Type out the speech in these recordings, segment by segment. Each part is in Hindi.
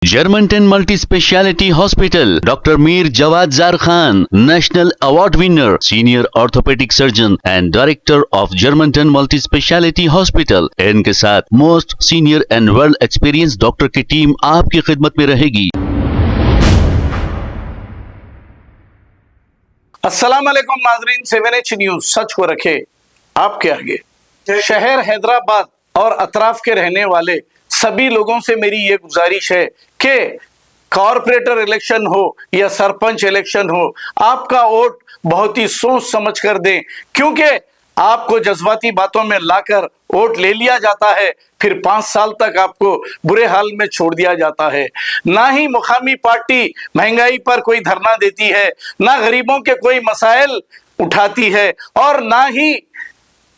Germantown Multi-Speciality Hospital, Dr. Mir Jawad Zar Khan, National Award winner, Senior Orthopedic Surgeon and Director of Germantown Multi-Speciality Hospital। इनके साथ most senior and world experience doctor की टीम आपकी खिदमत में रहेगी। अस्सलाम वालेकुम नाजरीन, 7H न्यूज सच को रखे आपके आगे। शहर हैदराबाद और अतराफ के रहने वाले सभी लोगों से मेरी ये गुजारिश है कि कॉरपोरेटर इलेक्शन हो या सरपंच इलेक्शन हो, आपका वोट बहुत ही सोच समझ कर दें, क्योंकि आपको जज्बाती बातों में लाकर वोट ले लिया जाता है, फिर 5 साल तक आपको बुरे हाल में छोड़ दिया जाता है। ना ही मुकामी पार्टी महंगाई पर कोई धरना देती है, ना गरीबों के कोई मसाइल उठाती है, और ना ही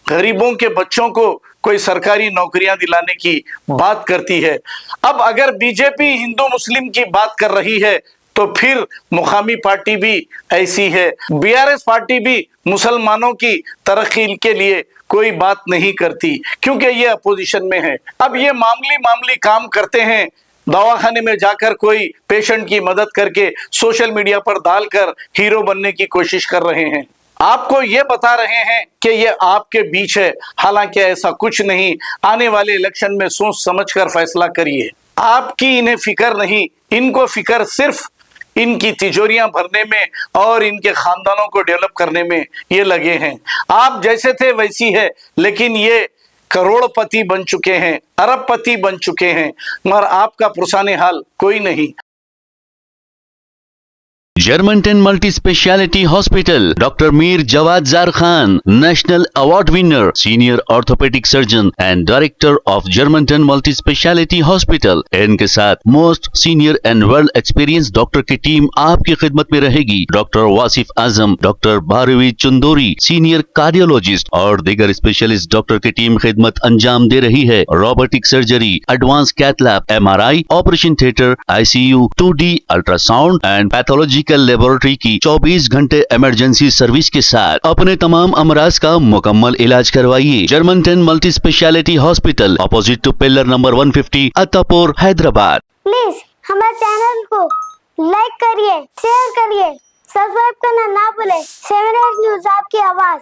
गरीबों के बच्चों को कोई सरकारी नौकरियां दिलाने की बात करती है। अब अगर बीजेपी हिंदू मुस्लिम की बात कर रही है तो फिर मुकामी पार्टी भी ऐसी है। बीआरएस पार्टी भी मुसलमानों की तरक्की के लिए कोई बात नहीं करती, क्योंकि ये अपोजिशन में है। अब ये मामूली काम करते हैं, दवाखाने में जाकर कोई पेशेंट की मदद करके सोशल मीडिया पर डालकर हीरो बनने की कोशिश कर रहे हैं। आपको ये बता रहे हैं कि ये आपके बीच है, हालांकि ऐसा कुछ नहीं। आने वाले इलेक्शन में सोच समझकर फैसला करिए। आपकी इन्हें फिक्र नहीं, इनको फिक्र सिर्फ इनकी तिजोरियां भरने में और इनके खानदानों को डेवलप करने में ये लगे हैं। आप जैसे थे वैसी है, लेकिन ये करोड़पति बन चुके हैं, अरबपति बन चुके हैं, मगर आपका पुरसाने हाल कोई नहीं। Germantown Multi-Speciality Hospital, Dr. Mir Jawad Zar Khan, National Award winner, Senior Orthopedic Surgeon and Director of Germantown Multi-Speciality Hospital। इनके साथ most senior and world experience doctor की टीम आपकी खिदमत में रहेगी। Doctor Wasif Azam, doctor Bharvi Chandori, senior cardiologist और दीगर स्पेशलिस्ट डॉक्टर की टीम खिदमत अंजाम दे रही है। Robotic surgery, advance cath lab, MRI, operation theatre, ICU, 2D ultrasound and pathology laboratory की 24 घंटे इमरजेंसी सर्विस के साथ अपने तमाम अमराज का मुकम्मल इलाज करवाइए। Germanten multi speciality hospital, opposite to pillar number 150, Attapur, Hyderabad. Please हमारे चैनल को लाइक करिए, शेयर करिए, सब्सक्राइब करना ना भूले। 7H न्यूज आपकी आवाज।